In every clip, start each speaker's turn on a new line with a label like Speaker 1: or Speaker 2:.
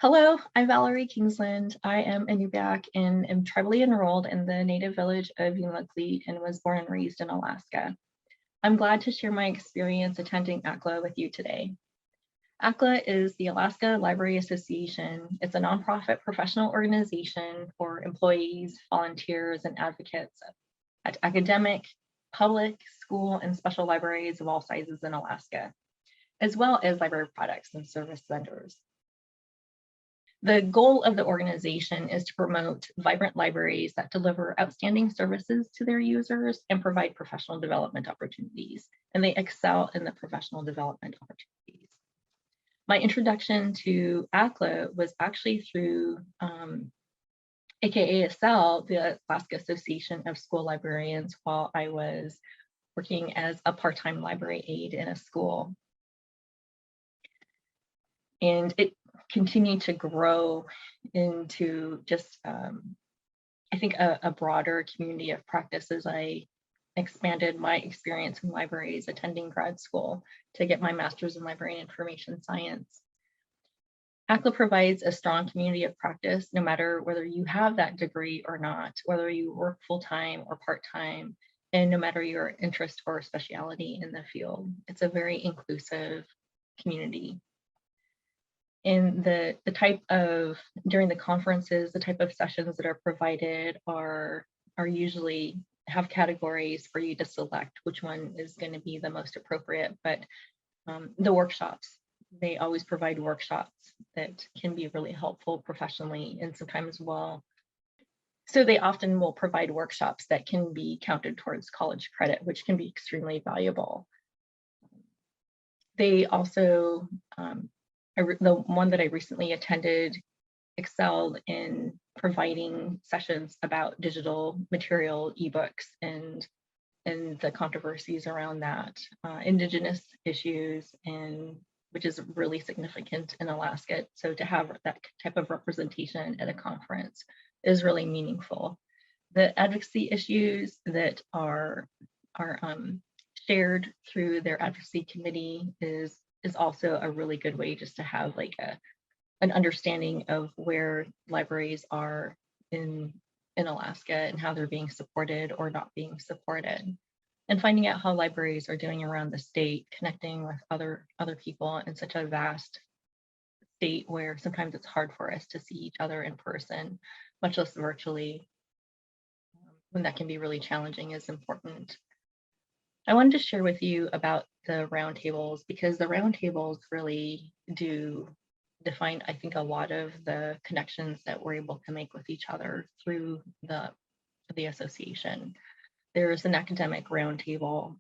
Speaker 1: Hello, I'm Valerie Kingsland. I am a Newback and am tribally enrolled in the native village of Untitled and was born and raised in Alaska. I'm glad to share my experience attending AkLA with you today. AkLA is the Alaska Library Association. It's a nonprofit professional organization for employees, volunteers, and advocates at academic, public, school, and special libraries of all sizes in Alaska, as well as library products and service vendors. The goal of the organization is to promote vibrant libraries that deliver outstanding services to their users and provide professional development opportunities, and they excel in the professional development opportunities. My introduction to AkLA was actually through AkASL, the Alaska Association of School Librarians, while I was working as a part-time library aide in a school. And it continued to grow into just, I think, a broader community of practice as I expanded my experience in libraries, attending grad school to get my master's in library and information science. AkLA provides a strong community of practice, no matter whether you have that degree or not, whether you work full-time or part-time, and no matter your interest or specialty in the field. It's a very inclusive community. And the type of, during the conferences, the type of sessions that are provided are usually have categories for you to select which one is going to be the most appropriate. But the workshops, they always provide workshops that can be really helpful professionally and sometimes well. So they often will provide workshops that can be counted towards college credit, which can be extremely valuable. They also, the one that I recently attended excelled in providing sessions about digital material, ebooks, and the controversies around that, Indigenous issues, and which is really significant in Alaska. So to have that type of representation at a conference is really meaningful. The advocacy issues that are shared through their advocacy committee is also a really good way just to have like an understanding of where libraries are in Alaska and how they're being supported or not being supported, and finding out how libraries are doing around the state, connecting with other people in such a vast state where sometimes it's hard for us to see each other in person, much less virtually, when that can be really challenging, is important. I wanted to share with you about the roundtables because the roundtables really do define, I think, a lot of the connections that we're able to make with each other through the association. There's an academic roundtable,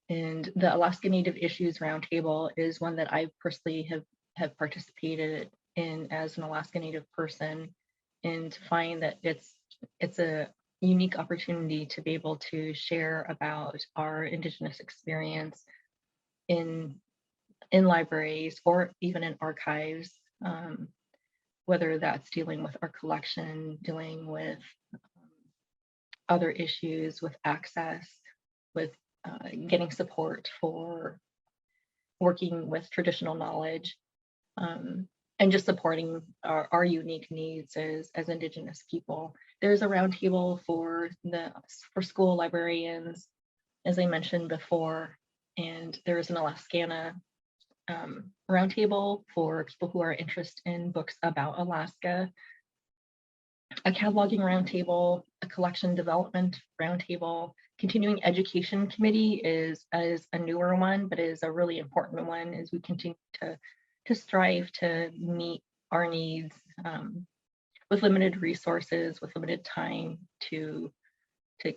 Speaker 1: and the Alaska Native Issues Roundtable is one that I personally have participated in as an Alaska Native person, and to find that it's a unique opportunity to be able to share about our Indigenous experience in libraries or even in archives, whether that's dealing with our collection, dealing with other issues with access, with getting support for working with traditional knowledge, and just supporting our unique needs as Indigenous people. There's a roundtable for school librarians, as I mentioned before, and there's an Alaska roundtable for people who are interested in books about Alaska, a cataloging roundtable, a collection development roundtable. Continuing education committee is a newer one, but is a really important one as we continue to strive to meet our needs with limited resources, with limited time to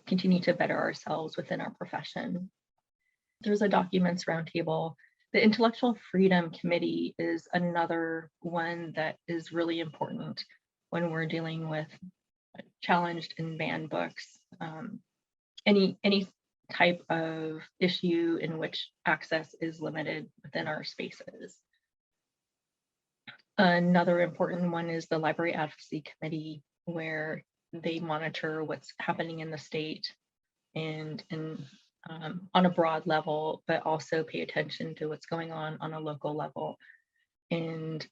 Speaker 1: continue to better ourselves within our profession. There's a documents roundtable. The Intellectual Freedom Committee is another one that is really important when we're dealing with challenged and banned books, any type of issue in which access is limited within our spaces. Another important one is the Library Advocacy Committee, where they monitor what's happening in the state and on a broad level, but also pay attention to what's going on a local level. And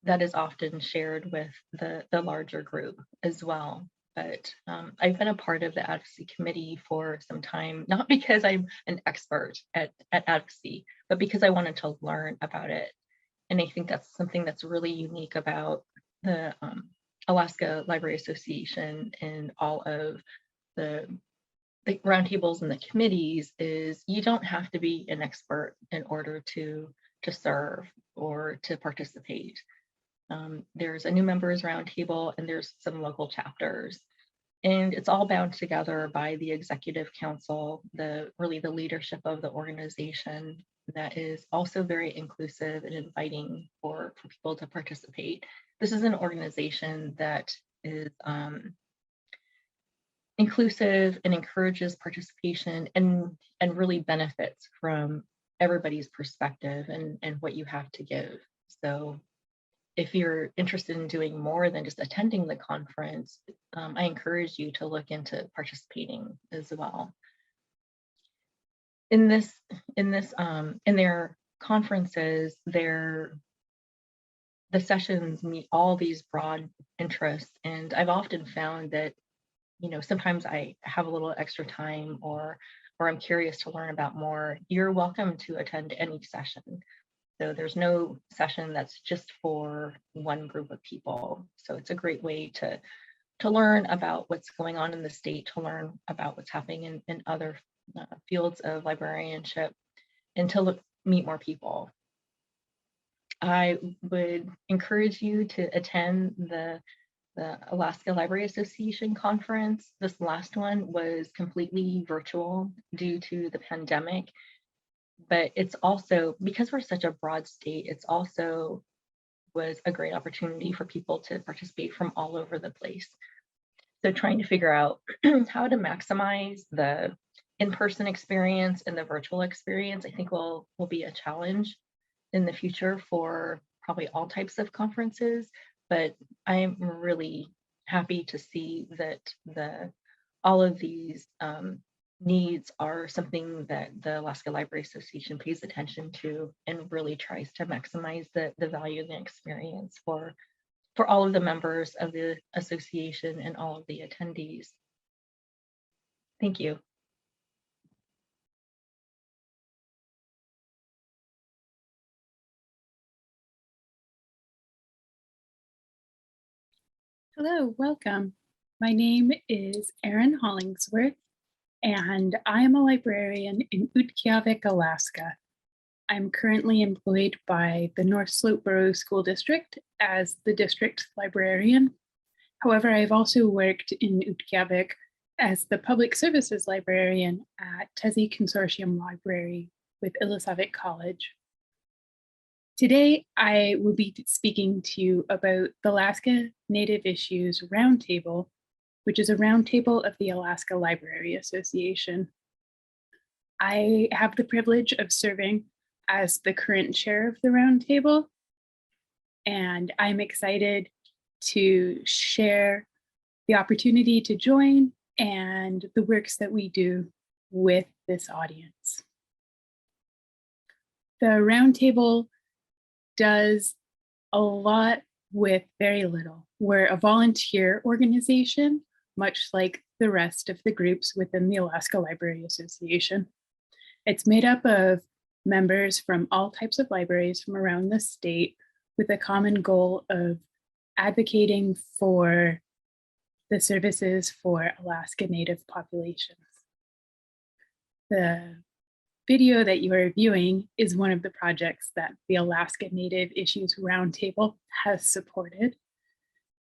Speaker 1: that is often shared with the larger group as well. But I've been a part of the advocacy committee for some time, not because I'm an expert at advocacy, but because I wanted to learn about it. And I think that's something that's really unique about the Alaska Library Association and all of the roundtables and the committees is you don't have to be an expert in order to serve or to participate. There's a new members roundtable and there's some local chapters. And it's all bound together by the executive council, really the leadership of the organization that is also very inclusive and inviting for people to participate. This is an organization that is inclusive and encourages participation and really benefits from everybody's perspective and what you have to give. So if you're interested in doing more than just attending the conference, I encourage you to look into participating as well. In their conferences, the sessions meet all these broad interests, and I've often found that, you know, sometimes I have a little extra time or I'm curious to learn about more. You're welcome to attend any session. So there's no session that's just for one group of people. So it's a great way to learn about what's going on in the state, to learn about what's happening in other fields of librarianship, and to meet more people. I would encourage you to attend the Alaska Library Association conference. This last one was completely virtual due to the pandemic. But it's also, because we're such a broad state, it's also was a great opportunity for people to participate from all over the place. So trying to figure out how to maximize the in-person experience and the virtual experience, I think will be a challenge in the future for probably all types of conferences. But I'm really happy to see that all of these needs are something that the Alaska Library Association pays attention to and really tries to maximize the value and the experience for all of the members of the association and all of the attendees. Thank you.
Speaker 2: Hello, welcome. My name is Erin Hollingsworth, and I am a librarian in Utqiagvik, Alaska. I'm currently employed by the North Slope Borough School District as the district librarian. However, I've also worked in Utqiagvik as the public services librarian at Tesi Consortium Library with Ilisavik College. Today, I will be speaking to you about the Alaska Native Issues Roundtable, which is a roundtable of the Alaska Library Association. I have the privilege of serving as the current chair of the roundtable, and I'm excited to share the opportunity to join and the works that we do with this audience. The roundtable does a lot with very little. We're a volunteer organization, much like the rest of the groups within the Alaska Library Association. It's made up of members from all types of libraries from around the state with a common goal of advocating for the services for Alaska Native populations. The video that you are viewing is one of the projects that the Alaska Native Issues Roundtable has supported.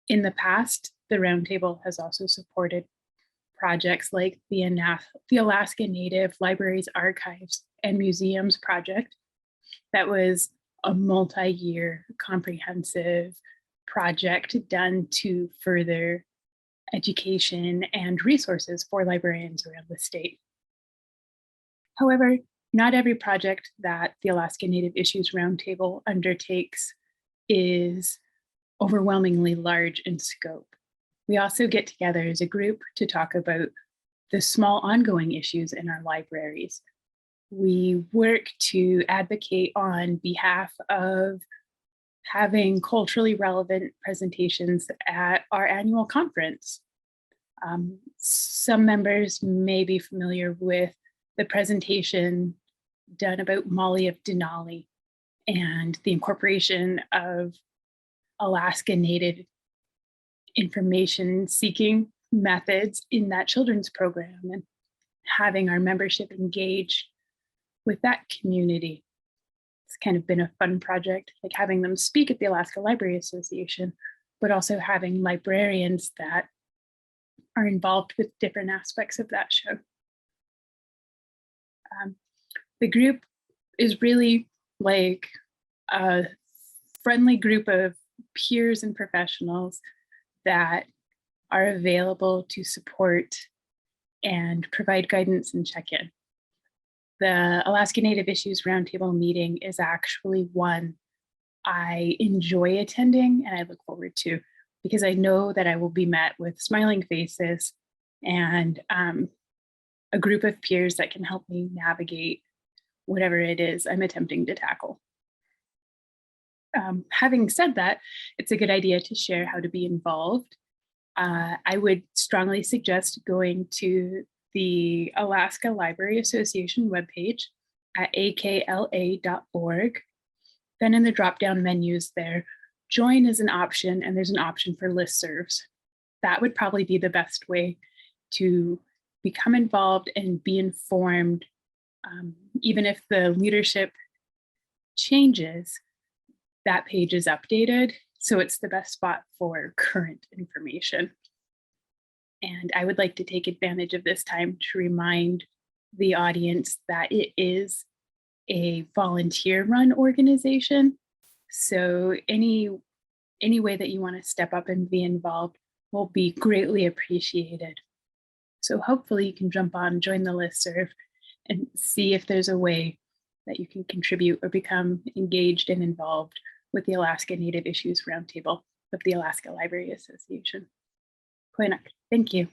Speaker 2: In the past, the Roundtable has also supported projects like the Alaska Native Libraries, Archives, and Museums project. That was a multi-year comprehensive project done to further education and resources for librarians around the state. However, not every project that the Alaska Native Issues Roundtable undertakes is overwhelmingly large in scope. We also get together as a group to talk about the small ongoing issues in our libraries. We work to advocate on behalf of having culturally relevant presentations at our annual conference. Some members may be familiar with the presentation done about Molly of Denali and the incorporation of Alaska Native information seeking methods in that children's program and having our membership engage with that community. It's kind of been a fun project, like having them speak at the Alaska Library Association, but also having librarians that are involved with different aspects of that show. The group is really like a friendly group of peers and professionals that are available to support and provide guidance and check-in. The Alaska Native Issues Roundtable meeting is actually one I enjoy attending and I look forward to, because I know that I will be met with smiling faces and a group of peers that can help me navigate whatever it is I'm attempting to tackle. Having said that, it's a good idea to share how to be involved. I would strongly suggest going to the Alaska Library Association webpage at akla.org. Then in the drop-down menus there, join is an option, and there's an option for listservs. That would probably be the best way to become involved and be informed, even if the leadership changes, that page is updated. So it's the best spot for current information. And I would like to take advantage of this time to remind the audience that it is a volunteer-run organization. So any way that you want to step up and be involved will be greatly appreciated. So hopefully you can jump on, join the listserv, and see if there's a way that you can contribute or become engaged and involved with the Alaska Native Issues Roundtable of the Alaska Library Association. Koinak, thank you.